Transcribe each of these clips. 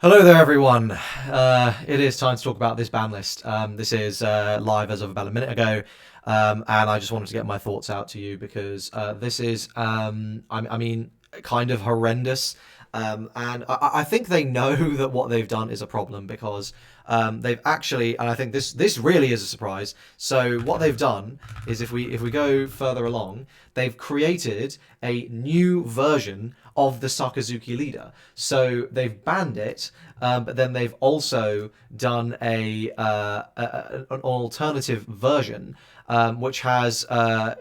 Hello there, everyone. It is time to talk about this ban list. This is live as of about a minute ago, and I just wanted to get my thoughts out to you because this is, I mean, kind of horrendous. And I think they know that what they've done is a problem because they've actually, and I think this really is a surprise. So what they've done is, if we go further along, they've created a new version of the Sakazuki leader. So they've banned it, but then they've also done an alternative version, which has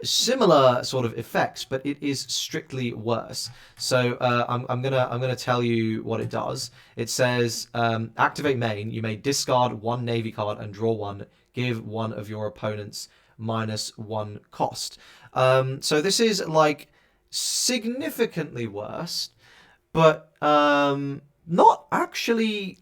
similar sort of effects, but it is strictly worse. So I'm gonna tell you what it does. It says activate main. You may discard one navy card and draw one. Give one of your opponents -1 cost. So this is like significantly worse, but not actually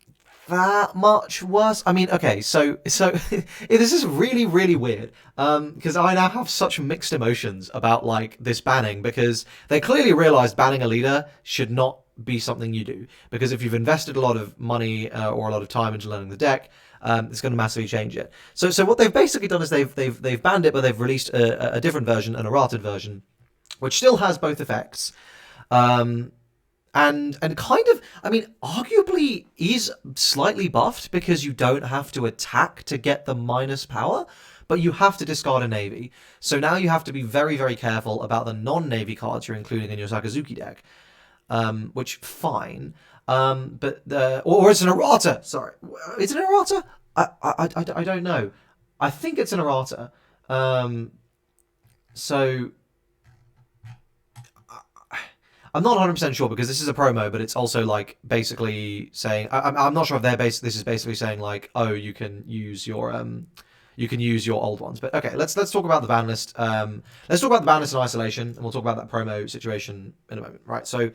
that much worse. I mean, okay, so this is really weird because I now have such mixed emotions about like this banning because they clearly realized banning a leader should not be something you do because if you've invested a lot of money or a lot of time into learning the deck. It's going to massively change it. So what they've basically done is they've banned it, but they've released a different version, an errated version, which still has both effects. Um, and kind of, I mean, arguably is slightly buffed because you don't have to attack to get the minus power, but you have to discard a navy. So now you have to be very careful about the non-navy cards you're including in your Sakazuki deck, which fine. But or it's an errata. Sorry, is it an errata? I don't know. I think it's an errata. Um, so I'm not 100% sure because this is a promo, but it's also like basically saying I'm not sure if this is basically saying like, oh, you can use your old ones. But okay, let's talk about the ban list. Let's talk about the ban list in isolation, and we'll talk about that promo situation in a moment. Right. So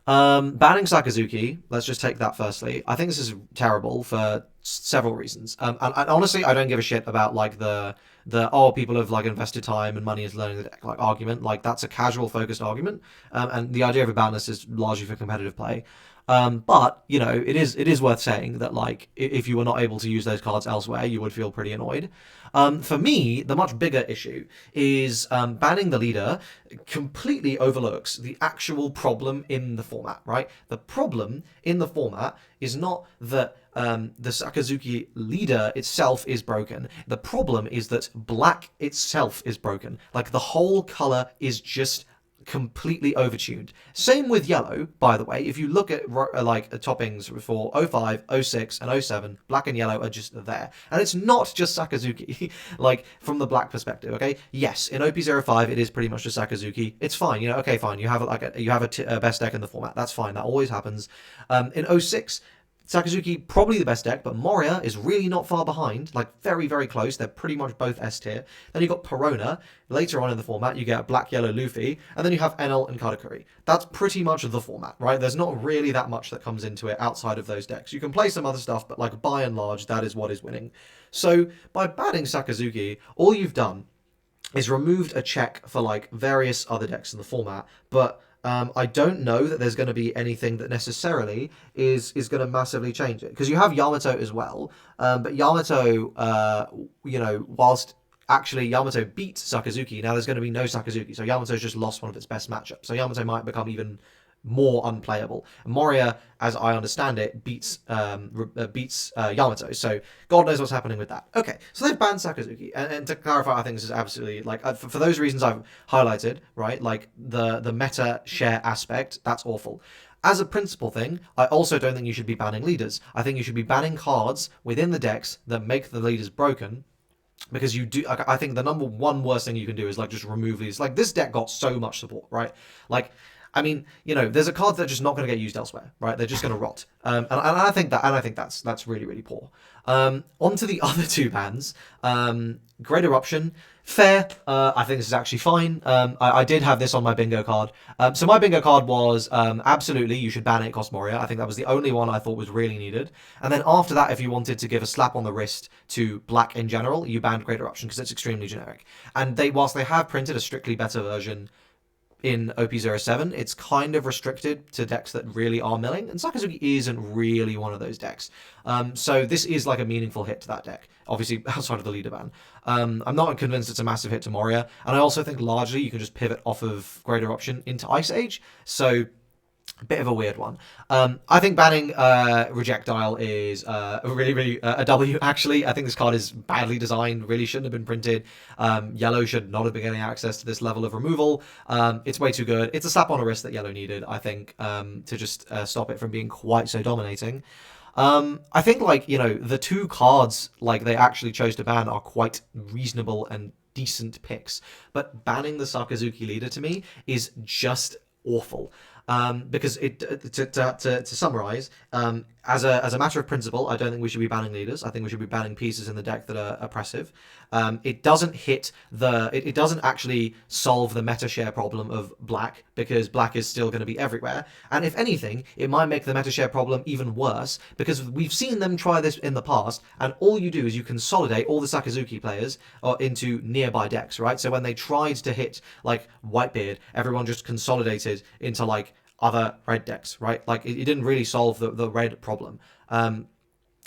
banning Sakazuki, let's just take that firstly. I think this is terrible for several reasons. And honestly, I don't give a shit about like the oh, people have like invested time and money into learning the deck like argument. Like that's a casual focused argument. And the idea of a ban list is largely for competitive play. But you know, it is worth saying that like if you were not able to use those cards elsewhere, you would feel pretty annoyed. For me, the much bigger issue is banning the leader completely overlooks the actual problem in the format. Right, the problem in the format is not that the Sakazuki leader itself is broken. The problem is that black itself is broken. Like the whole color is just completely overtuned. Same with yellow, by the way. If you look at like toppings for '05, '06, and '07, black and yellow are just there. And it's not just Sakazuki, like from the black perspective, okay? Yes, in OP05 it is pretty much just Sakazuki. It's fine, you know, okay, fine. You have like a best deck in the format. That's fine. That always happens. In '06 Sakazuki, probably the best deck, but Moria is really not far behind, like very close. They're pretty much both S tier. Then you got Perona. Later on in the format, you get Black Yellow Luffy, and then you have Enel and Katakuri. That's pretty much the format, right? There's not really that much that comes into it outside of those decks. You can play some other stuff, but like by and large, that is what is winning. So by banning Sakazuki, all you've done is removed a check for like various other decks in the format, but I don't know that there's going to be anything that necessarily is going to massively change it because you have Yamato as well, but Yamato, whilst actually Yamato beat Sakazuki, now there's going to be no Sakazuki, so Yamato's just lost one of its best matchups. So Yamato might become even more unplayable. Moria, as I understand it, beats Yamato. So God knows what's happening with that. Okay, so they've banned Sakazuki, and to clarify, I think this is absolutely like for those reasons I've highlighted, right? Like the meta share aspect, that's awful. As a principal thing, I also don't think you should be banning leaders. I think you should be banning cards within the decks that make the leaders broken because you do. I think the number one worst thing you can do is like just remove these. Like this deck got so much support, right? Like I mean, you know, there's a card that's just not going to get used elsewhere, right? They're just going to rot, and I think that's really poor. On to the other two bans. Great Eruption, fair. I think this is actually fine. I did have this on my bingo card. So my bingo card was absolutely you should ban it, cost Moria. I think that was the only one I thought was really needed. And then after that, if you wanted to give a slap on the wrist to Black in general, you banned Great Eruption because it's extremely generic. And whilst they have printed a strictly better version, in OP07, it's kind of restricted to decks that really are milling, and Sakazuki isn't really one of those decks. So this is like a meaningful hit to that deck, obviously outside of the leader ban. I'm not convinced it's a massive hit to Moria, and I also think largely you can just pivot off of Great Eruption into Ice Age, so a bit of a weird one. I think banning Rejectile is really a W, actually. I think this card is badly designed, really shouldn't have been printed. Yellow should not have been getting access to this level of removal. It's way too good. It's a slap on the wrist that Yellow needed, I think, to just stop it from being quite so dominating. I think, like, you know, the two cards, like, they actually chose to ban are quite reasonable and decent picks. But banning the Sakazuki leader, to me, is just awful. Because to summarize, as a matter of principle, I don't think we should be banning leaders. I think we should be banning pieces in the deck that are oppressive. It doesn't it doesn't actually solve the meta share problem of black, because black is still going to be everywhere. And if anything, it might make the meta share problem even worse, because we've seen them try this in the past, and all you do is you consolidate all the Sakazuki players into nearby decks, right? So when they tried to hit like Whitebeard, everyone just consolidated into like other red decks, right? Like it didn't really solve the red problem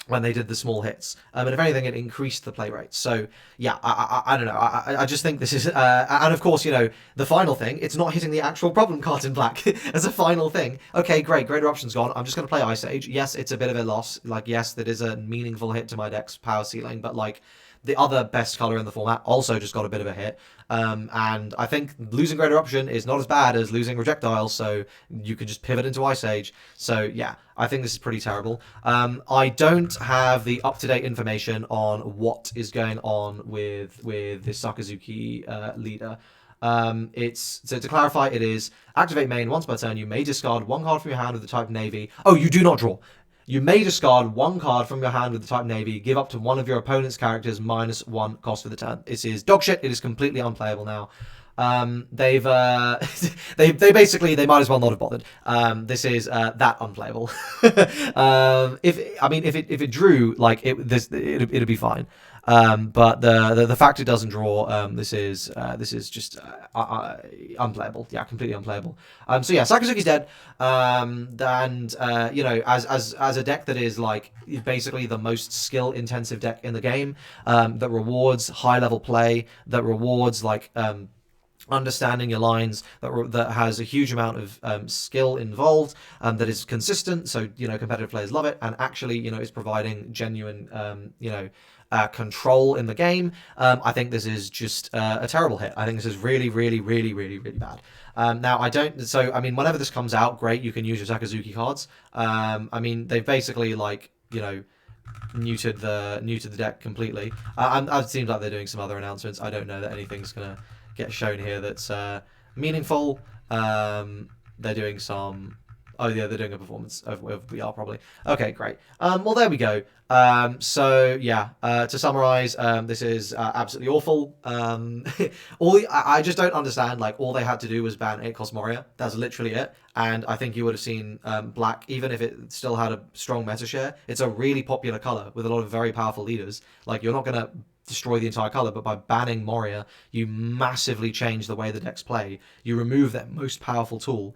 when they did the small hits. And if anything, it increased the play rate. So yeah, I don't know. I just think this is, and of course, you know, the final thing, it's not hitting the actual problem card in black as a final thing. Okay, great. Greater Option's gone. I'm just going to play Ice Age. Yes, it's a bit of a loss. Like, yes, that is a meaningful hit to my deck's power ceiling, but like, the other best color in the format also just got a bit of a hit. And I think losing Greater Option is not as bad as losing Rejectile, so you can just pivot into Ice Age. So yeah, I think this is pretty terrible. I don't have the up-to-date information on what is going on with this Sakazuki leader. So to clarify, it is activate main once per turn. You may discard one card from your hand with the type Navy. Oh, you do not draw. You may discard one card from your hand with the type Navy, give up to one of your opponent's characters -1 cost for the turn. This is dog shit. It is completely unplayable now. They basically, they might as well not have bothered. This is that unplayable. If it drew, like it'd be fine. But the fact it doesn't draw, this is just unplayable. Yeah, completely unplayable. So yeah, Sakazuki's dead. And you know, as a deck that is like basically the most skill intensive deck in the game, that rewards high level play, that rewards like understanding your lines, that has a huge amount of skill involved, that is consistent, so you know competitive players love it, and actually you know is providing genuine control in the game. I think this is just a terrible hit. I think this is really bad. Now I mean whenever this comes out, great, you can use your Sakazuki cards. I mean they've basically like you know neutered the deck completely. It seems like they're doing some other announcements. I don't know that anything's gonna get shown here that's meaningful. They're doing some. Oh yeah, they're doing a performance of VR probably. Okay, great. Well, there we go. So yeah, to summarize, this is absolutely awful. I just don't understand. Like all they had to do was ban 8-cost Moria. That's literally it. And I think you would have seen black, even if it still had a strong meta share. It's a really popular color with a lot of very powerful leaders. Like you're not gonna destroy the entire color, but by banning Moria, you massively change the way the decks play. You remove their most powerful tool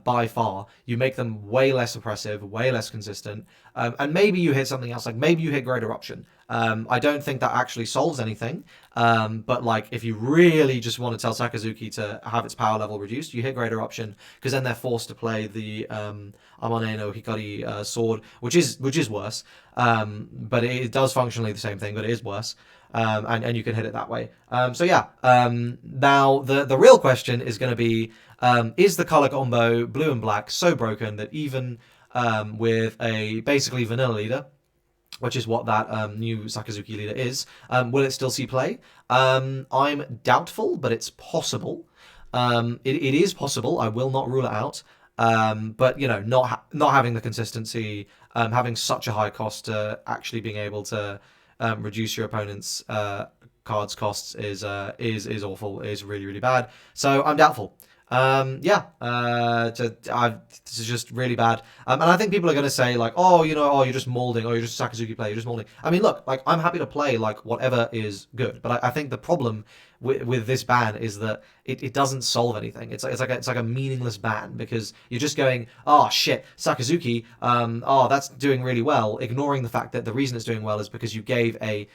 by far. You make them way less oppressive, way less consistent, and maybe you hit something else, like maybe you hit Greater Option. I don't think that actually solves anything, but like if you really just want to tell Sakazuki to have its power level reduced, you hit Greater Option, because then they're forced to play the Amane no Hikari sword, which is worse, but it does functionally the same thing, but it is worse. And you can hit it that way. So yeah, now the real question is going to be, is the color combo blue and black so broken that even with a basically vanilla leader, which is what that new Sakazuki leader is, will it still see play? I'm doubtful, but it's possible. It is possible. I will not rule it out. But you know, not having the consistency, having such a high cost to actually being able to reduce your opponent's cards costs is awful, is really bad. So I'm doubtful. This is just really bad. And I think people are going to say like, oh, you know, oh, you're just molding, oh, you're just a Sakazuki player, you're just molding. I mean, look, like I'm happy to play like whatever is good, but I think the problem with this ban is that it doesn't solve anything. It's like a meaningless ban because you're just going, oh shit, Sakazuki, oh that's doing really well, ignoring the fact that the reason it's doing well is because you gave a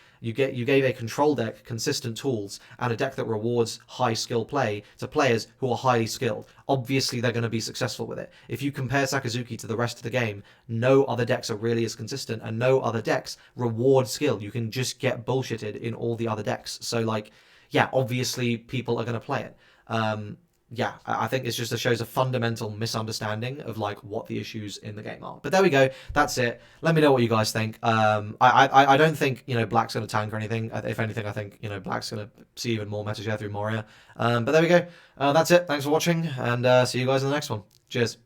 control deck consistent tools and a deck that rewards high skill play to players who are highly skilled. Obviously, they're going to be successful with it. If you compare Sakazuki to the rest of the game, no other decks are really as consistent, and no other decks reward skill. You can just get bullshitted in all the other decks. So, like, yeah, obviously people are going to play it. Yeah, I think it just shows a fundamental misunderstanding of like what the issues in the game are. But there we go. That's it. Let me know what you guys think. I don't think Black's going to tank or anything. If anything, I think Black's going to see even more meta share through Moria. But there we go. That's it. Thanks for watching, and see you guys in the next one. Cheers.